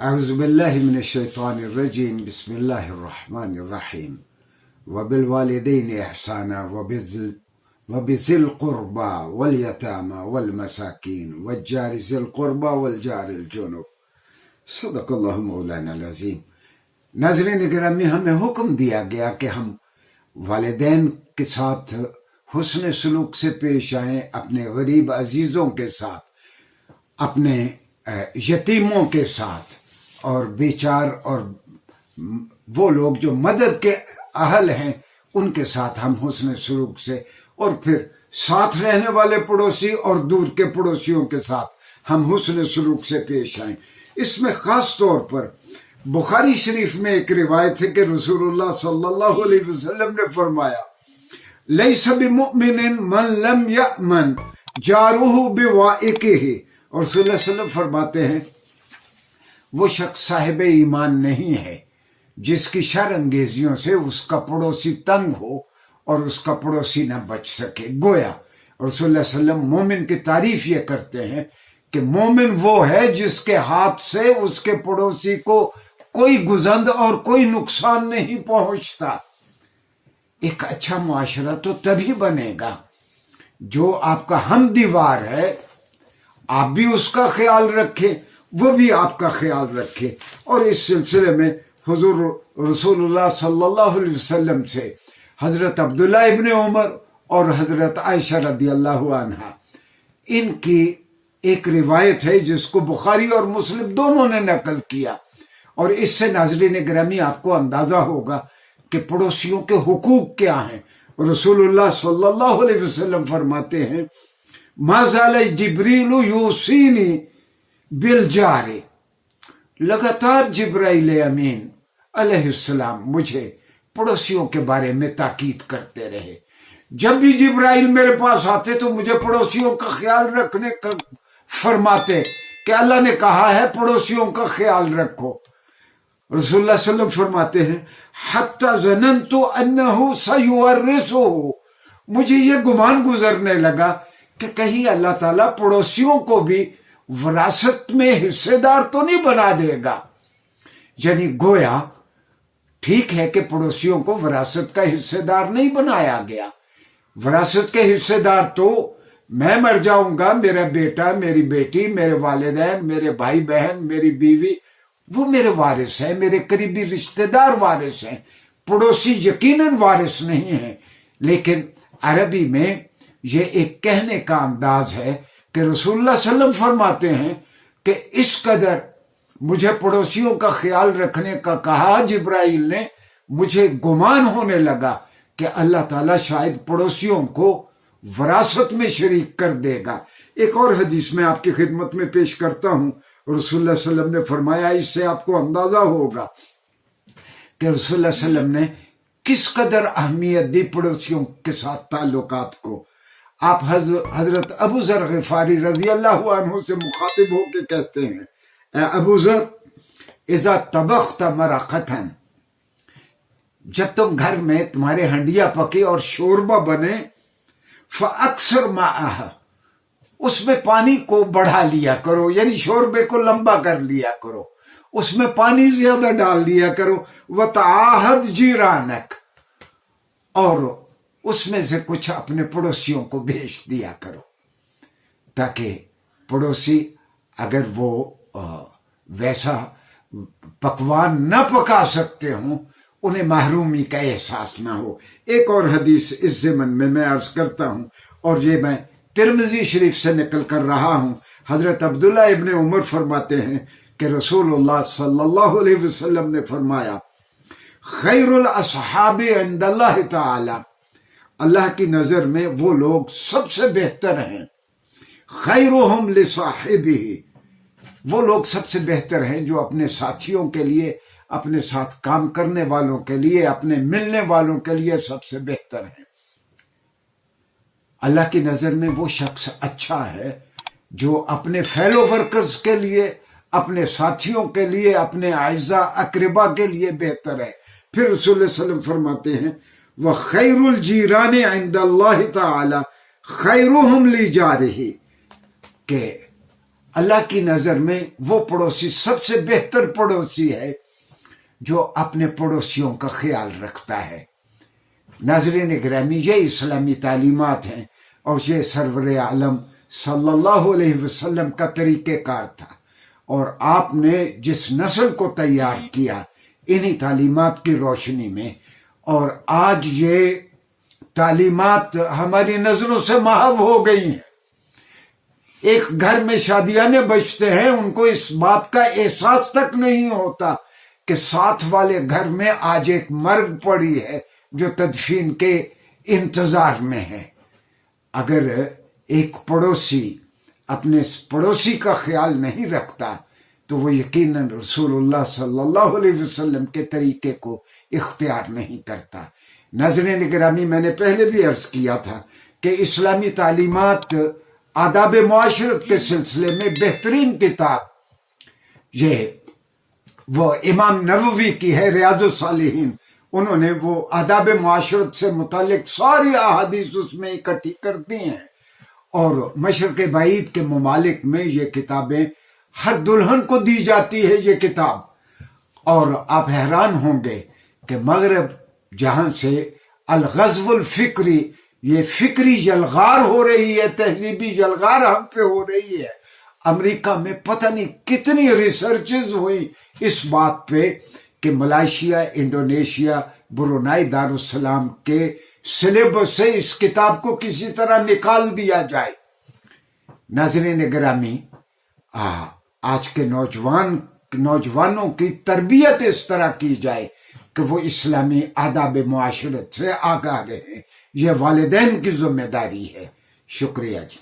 اعوذ باللہ من الشیطان الرجیم بسم اللہ الرحمن الرحیم وبالوالدین احسانا وبذی القربى والیتامى والمساکین والجار ذی القربى والجار الجنب صدق اللہ مولانا العظیم۔ ناظرین گرامی، ہمیں حکم دیا گیا کہ ہم والدین کے ساتھ حسن سلوک سے پیش آئیں، اپنے غریب عزیزوں کے ساتھ، اپنے یتیموں کے ساتھ، اور بیچار اور وہ لوگ جو مدد کے اہل ہیں ان کے ساتھ ہم حسن سلوک سے، اور پھر ساتھ رہنے والے پڑوسی اور دور کے پڑوسیوں کے ساتھ ہم حسن سلوک سے پیش آئیں۔ اس میں خاص طور پر بخاری شریف میں ایک روایت ہے کہ رسول اللہ صلی اللہ علیہ وسلم نے فرمایا، لیس بمؤمن من لم یأمن جارہ بوائقہ، اور رسول اللہ صلی اللہ علیہ وسلم فرماتے ہیں وہ شخص صاحب ایمان نہیں ہے جس کی شر انگیزیوں سے اس کا پڑوسی تنگ ہو اور اس کا پڑوسی نہ بچ سکے۔ گویا رسول اللہ صلی اللہ علیہ وسلم مومن کی تعریف یہ کرتے ہیں کہ مومن وہ ہے جس کے ہاتھ سے اس کے پڑوسی کو کوئی گزند اور کوئی نقصان نہیں پہنچتا۔ ایک اچھا معاشرہ تو تبھی بنے گا جو آپ کا ہم دیوار ہے، آپ بھی اس کا خیال رکھیں، وہ بھی آپ کا خیال رکھے۔ اور اس سلسلے میں حضور رسول اللہ صلی اللہ علیہ وسلم سے حضرت عبداللہ ابن عمر اور حضرت عائشہ رضی اللہ عنہا، ان کی ایک روایت ہے جس کو بخاری اور مسلم دونوں نے نقل کیا، اور اس سے ناظرین گرامی آپ کو اندازہ ہوگا کہ پڑوسیوں کے حقوق کیا ہیں۔ رسول اللہ صلی اللہ علیہ وسلم فرماتے ہیں، ما زال جبریل یوصینی بالجار، لگاتار جبرائیل امین علیہ السلام مجھے پڑوسیوں کے بارے میں تاکید کرتے رہے۔ جب بھی جبرائیل میرے پاس آتے تو مجھے پڑوسیوں کا خیال رکھنے کا فرماتے کہ اللہ نے کہا ہے پڑوسیوں کا خیال رکھو۔ رسول اللہ صلی اللہ علیہ وسلم فرماتے ہیں، حتی ظننت انہ سیورثہ، مجھے یہ گمان گزرنے لگا کہ کہیں اللہ تعالیٰ پڑوسیوں کو بھی وراثت میں حصے دار تو نہیں بنا دے گا۔ یعنی گویا ٹھیک ہے کہ پڑوسیوں کو وراثت کا حصے دار نہیں بنایا گیا، وراثت کے حصے دار تو میں مر جاؤں گا، میرا بیٹا، میری بیٹی، میرے والدین، میرے بھائی بہن، میری بیوی، وہ میرے وارث ہیں، میرے قریبی رشتہ دار وارث ہیں، پڑوسی یقیناً وارث نہیں ہیں۔ لیکن عربی میں یہ ایک کہنے کا انداز ہے کہ رسول اللہ صلی اللہ علیہ وسلم فرماتے ہیں کہ اس قدر مجھے پڑوسیوں کا خیال رکھنے کا کہا جبرائیل نے، مجھے گمان ہونے لگا کہ اللہ تعالیٰ شاید پڑوسیوں کو وراثت میں شریک کر دے گا۔ ایک اور حدیث میں آپ کی خدمت میں پیش کرتا ہوں، رسول اللہ صلی اللہ علیہ وسلم نے فرمایا، اس سے آپ کو اندازہ ہوگا کہ رسول اللہ صلی اللہ علیہ وسلم نے کس قدر اہمیت دی پڑوسیوں کے ساتھ تعلقات کو۔ آپ حضرت ابو ذر غفاری رضی اللہ عنہ سے مخاطب ہو کے کہتے ہیں، اے ابو ذر، اذا طبخت مرقۃ، جب تم گھر میں تمہارے ہنڈیا پکے اور شوربہ بنے، فاکثر ماءھا، اس میں پانی کو بڑھا لیا کرو، یعنی شوربے کو لمبا کر لیا کرو، اس میں پانی زیادہ ڈال لیا کرو، وتعاہد جیرانک، اور اس میں سے کچھ اپنے پڑوسیوں کو بھیج دیا کرو، تاکہ پڑوسی اگر وہ ویسا پکوان نہ پکا سکتے ہوں انہیں محرومی کا احساس نہ ہو۔ ایک اور حدیث اس ضمن میں عرض کرتا ہوں، اور یہ میں ترمذی شریف سے نقل کر رہا ہوں۔ حضرت عبداللہ ابن عمر فرماتے ہیں کہ رسول اللہ صلی اللہ علیہ وسلم نے فرمایا، خیر الاصحاب عند اللہ تعالی، اللہ کی نظر میں وہ لوگ سب سے بہتر ہیں، خیرہم لصاحبہ، وہ لوگ سب سے بہتر ہیں جو اپنے ساتھیوں کے لیے، اپنے ساتھ کام کرنے والوں کے لیے، اپنے ملنے والوں کے لیے سب سے بہتر ہیں۔ اللہ کی نظر میں وہ شخص اچھا ہے جو اپنے فیلو ورکرز کے لیے، اپنے ساتھیوں کے لیے، اپنے اعزاء اقربا کے لیے بہتر ہے۔ پھر رسول اللہ صلی اللہ علیہ وسلم فرماتے ہیں، وَخَيْرُ الْجِيرَانِ عِنْدَ اللَّهِ تَعَالَى خَيْرُهُمْ لِجَارِهِ، کہ اللہ کی نظر میں وہ پڑوسی سب سے بہتر پڑوسی ہے جو اپنے پڑوسیوں کا خیال رکھتا ہے۔ ناظرین گرامی، یہ اسلامی تعلیمات ہیں اور یہ سرور عالم صلی اللہ علیہ وسلم کا طریقہ کار تھا، اور آپ نے جس نسل کو تیار کیا انہی تعلیمات کی روشنی میں، اور آج یہ تعلیمات ہماری نظروں سے محو ہو گئی ہیں۔ ایک گھر میں شادیانے بجتے ہیں، ان کو اس بات کا احساس تک نہیں ہوتا کہ ساتھ والے گھر میں آج ایک مرد پڑی ہے جو تدفین کے انتظار میں ہے۔ اگر ایک پڑوسی اپنے پڑوسی کا خیال نہیں رکھتا تو وہ یقیناً رسول اللہ صلی اللہ علیہ وسلم کے طریقے کو اختیار نہیں کرتا۔ ناظرین گرامی، میں نے پہلے بھی عرض کیا تھا کہ اسلامی تعلیمات آداب معاشرت کے سلسلے میں بہترین کتاب یہ وہ امام نووی کی ہے، ریاض الصالحین۔ انہوں نے وہ آداب معاشرت سے متعلق ساری احادیث اس میں اکٹھی کر دی ہیں، اور مشرق بعید کے ممالک میں یہ کتابیں ہر دلہن کو دی جاتی ہے یہ کتاب، اور آپ حیران ہوں گے کہ مغرب جہاں سے الغزو الفکری، یہ فکری یلغار ہو رہی ہے، تہذیبی یلغار ہم پہ ہو رہی ہے۔ امریکہ میں پتہ نہیں کتنی ریسرچز ہوئی اس بات پہ کہ ملائیشیا، انڈونیشیا، برونائی دارالسلام کے سلیبس سے اس کتاب کو کسی طرح نکال دیا جائے۔ ناظرین گرامی، آج کے نوجوانوں کی تربیت اس طرح کی جائے کہ وہ اسلامی آداب معاشرت سے آگاہ رہیں۔ یہ والدین کی ذمہ داری ہے۔ شکریہ جی۔